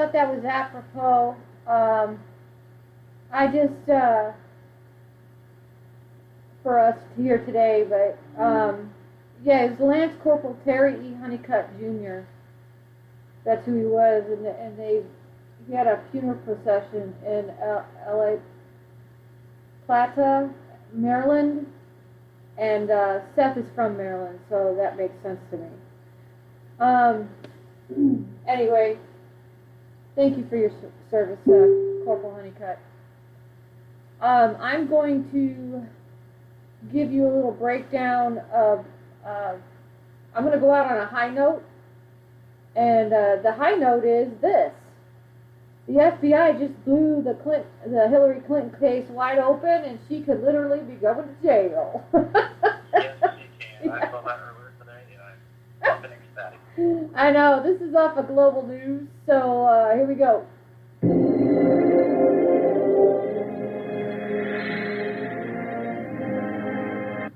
thought that was apropos. I just, for us here today, but, yeah, it was Lance Corporal Terry E. Honeycutt Jr. That's who he was, and he had a funeral procession in L.A. Plata, Maryland, and Seth is from Maryland, so that makes sense to me. Anyway, thank you for your service, Corporal Honeycutt. I'm going to give you a little breakdown of, I'm going to go out on a high note, and the high note is this. The FBI just blew the Hillary Clinton case wide open, and she could literally be going to jail. Yes, she can. I saw that earlier today, and I've been ecstatic. I know. This is off of Global News, so here we go.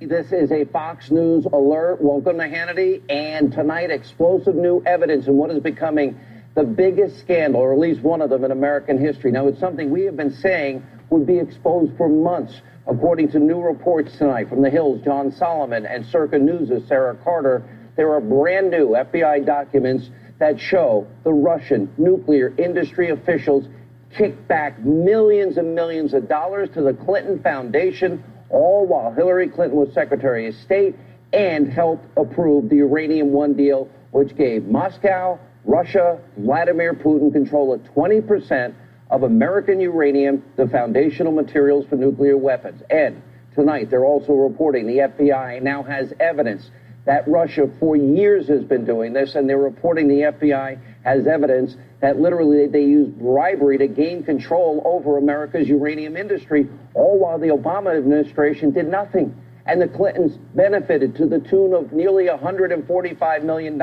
This is a Fox News alert. Welcome to Hannity. And tonight, explosive new evidence in what is becoming the biggest scandal, or at least one of them in American history. Now, it's something we have been saying would be exposed for months. According to new reports tonight from The Hill's John Solomon and Circa News' Sarah Carter, there are brand new FBI documents that show the Russian nuclear industry officials kicked back millions and millions of dollars to the Clinton Foundation, all while Hillary Clinton was Secretary of State and helped approve the Uranium One deal, which gave Moscow, Russia, Vladimir Putin control of 20% of American uranium, the foundational materials for nuclear weapons. And tonight, they're also reporting the FBI now has evidence that Russia for years has been doing this, and they're reporting the FBI has evidence that literally they used bribery to gain control over America's uranium industry, all while the Obama administration did nothing. And the Clintons benefited to the tune of nearly $145 million.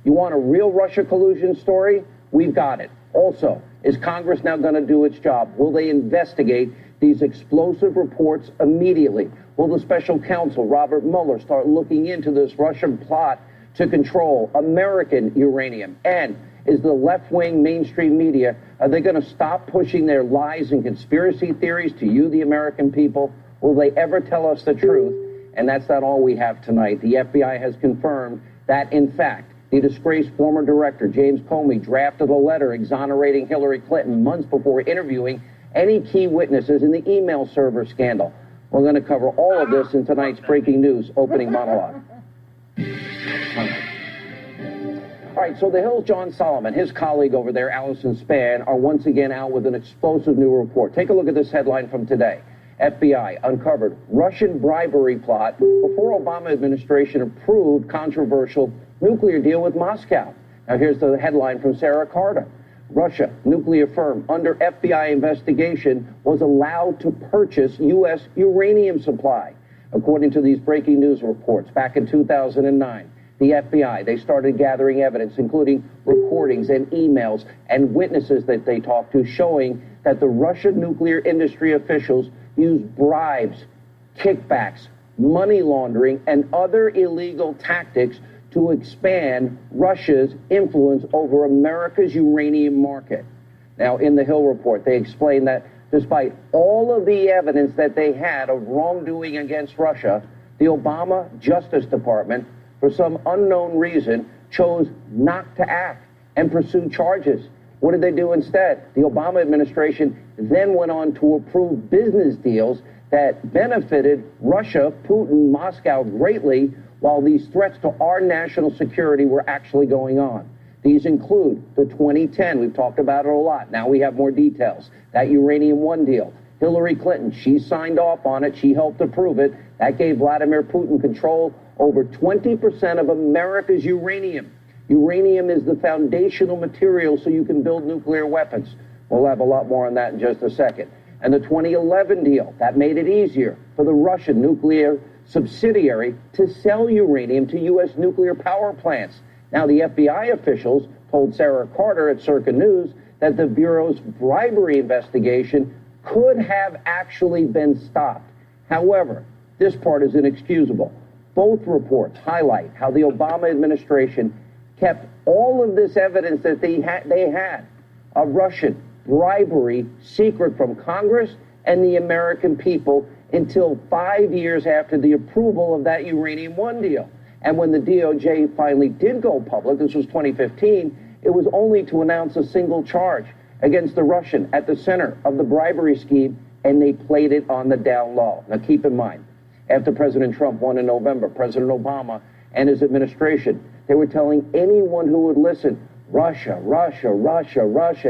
You want a real Russia collusion story? We've got it. Also, is Congress now going to do its job? Will they investigate these explosive reports immediately? Will the special counsel, Robert Mueller, start looking into this Russian plot to control American uranium? And is the left-wing mainstream media, are they going to stop pushing their lies and conspiracy theories to you, the American people? Will they ever tell us the truth? And that's not all we have tonight. The FBI has confirmed that, in fact, the disgraced former director, James Comey, drafted a letter exonerating Hillary Clinton months before interviewing any key witnesses in the email server scandal. We're going to cover all of this in tonight's breaking news opening monologue. All right, so The Hill's John Solomon, his colleague over there, Allison Spann, are once again out with an explosive new report. Take a look at this headline from today. FBI uncovered Russian bribery plot before Obama administration approved controversial nuclear deal with Moscow. Now here's the headline from Sarah Carter. Russia, nuclear firm under FBI investigation, was allowed to purchase U.S. uranium supply. According to these breaking news reports, back in 2009, the FBI, they started gathering evidence, including recordings and emails and witnesses that they talked to, showing that the Russian nuclear industry officials used bribes, kickbacks, money laundering, and other illegal tactics to expand Russia's influence over America's uranium market. Now, in the Hill report, they explain that despite all of the evidence that they had of wrongdoing against Russia, the Obama Justice Department, for some unknown reason, chose not to act and pursue charges. What did they do instead? The Obama administration then went on to approve business deals that benefited Russia, Putin, Moscow greatly, while these threats to our national security were actually going on. These include the 2010, we've talked about it a lot, now we have more details, that Uranium One deal. Hillary Clinton, she signed off on it, she helped approve it. That gave Vladimir Putin control over 20% of America's uranium. Uranium is the foundational material so you can build nuclear weapons. We'll have a lot more on that in just a second. And the 2011 deal, that made it easier for the Russian nuclear subsidiary to sell uranium to U.S. nuclear power plants. Now, the FBI officials told Sarah Carter at Circa News that the Bureau's bribery investigation could have actually been stopped. However, this part is inexcusable. Both reports highlight how the Obama administration kept all of this evidence that they had of Russian bribery secret from Congress and the American people until 5 years after the approval of that Uranium One deal. And when the DOJ finally did go public, this was 2015, it was only to announce a single charge against the Russian at the center of the bribery scheme, and they played it on the down low. Now keep in mind, after President Trump won in November, President Obama and his administration, they were telling anyone who would listen, Russia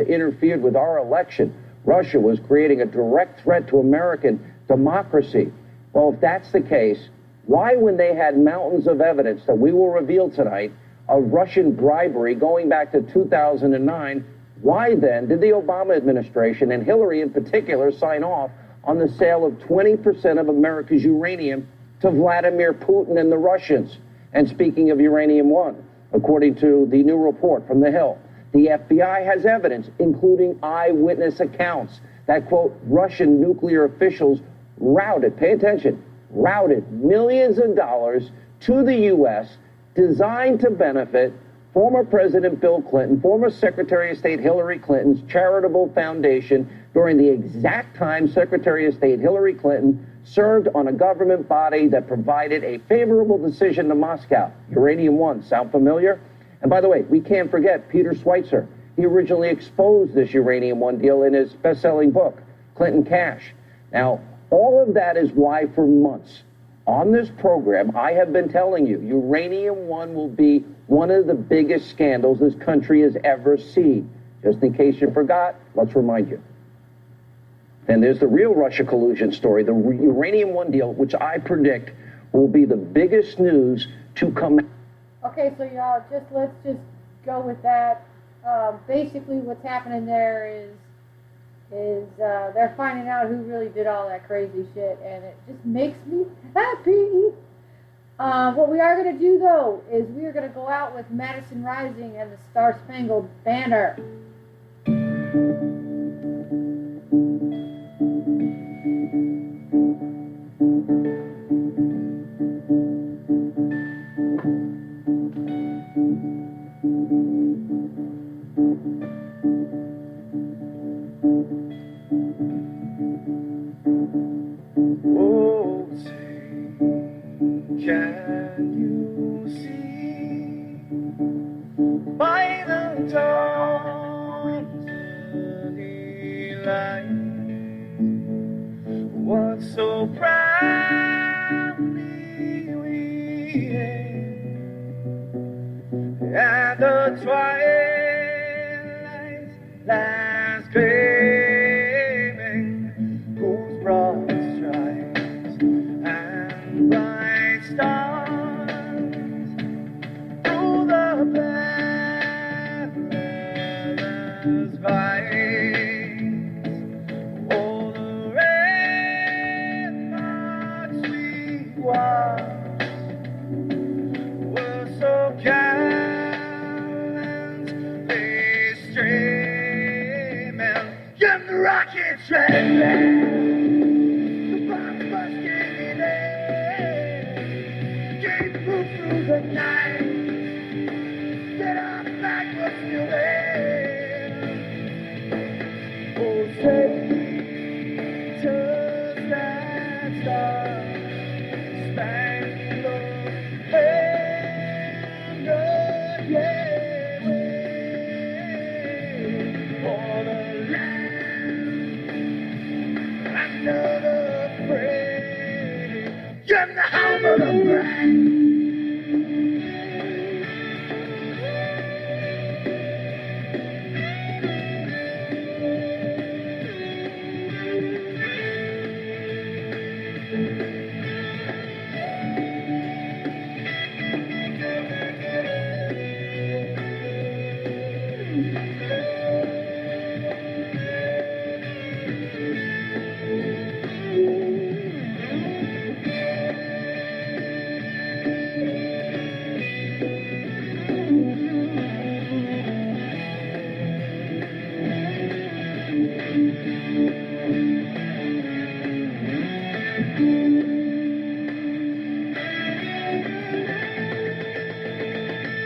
interfered with our election. Russia was creating a direct threat to American democracy. Well, if that's the case, why, when they had mountains of evidence that we will reveal tonight of Russian bribery going back to 2009, why then did the Obama administration, and Hillary in particular, sign off on the sale of 20% of America's uranium to Vladimir Putin and the Russians? And speaking of Uranium One, according to the new report from The Hill, the FBI has evidence, including eyewitness accounts, that, quote, Russian nuclear officials routed, pay attention, routed millions of dollars to the U.S. designed to benefit former President Bill Clinton, former Secretary of State Hillary Clinton's charitable foundation during the exact time Secretary of State Hillary Clinton served on a government body that provided a favorable decision to Moscow. Uranium One, sound familiar? And by the way, we can't forget Peter Schweizer. He originally exposed this Uranium One deal in his best-selling book, Clinton Cash. Now, all of that is why for months on this program, I have been telling you, Uranium One will be one of the biggest scandals this country has ever seen. Just in case you forgot, let's remind you. And there's the real Russia collusion story, the Uranium One deal, which I predict will be the biggest news to come. Okay, so y'all, let's just go with that. Basically, what's happening there is they're finding out who really did all that crazy shit, and it just makes me happy. What we are going to do, though, is we are going to go out with Madison Rising and the Star Spangled Banner. Oh, say, can you see by the dawn's early light what so proudly we hailed at the twilight's last gleaming, whose broad stripes and bright stars through the perilous fight, oh, the red marks we watched were so gallantly streaming, and the rockets red the bombs bursting in air, gave proof through the night that our flag was still there. Oh, say, does that star spangled banner yet wave for the land under the frame, and the home of the brave.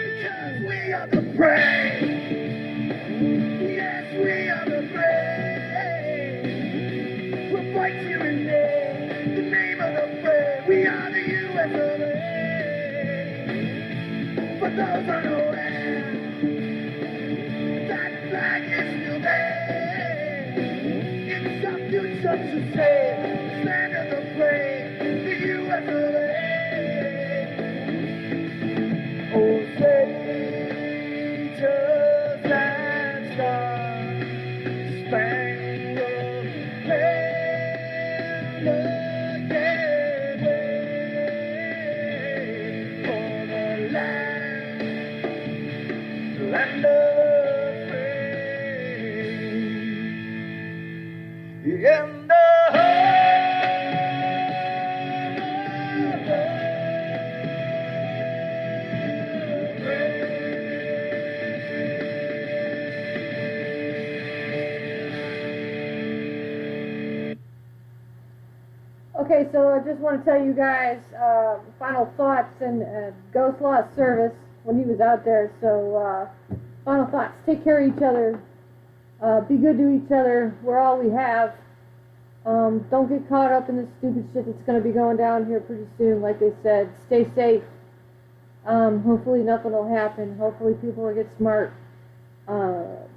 Because we are the brave. Yes, we those unaware that flag is still there. It's our future to save, stand in the flame, the U.S. of A. Oh, say, just that star-spangled banner, yeah, wave for the land of free. In the Okay, so I just want to tell you guys final thoughts and Ghost lost service when he was out there. So final thoughts: take care of each other, be good to each other. We're all we have. Don't get caught up in this stupid shit that's going to be going down here pretty soon. Like they said, stay safe. Hopefully nothing will happen. Hopefully people will get smart. I'm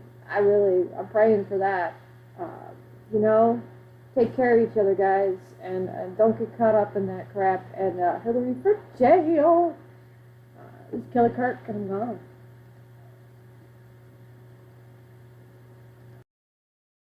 praying for that. You know. Take care of each other, guys, and don't get caught up in that crap. And Hillary for jail. This is Kelly Kirk, and I'm gone.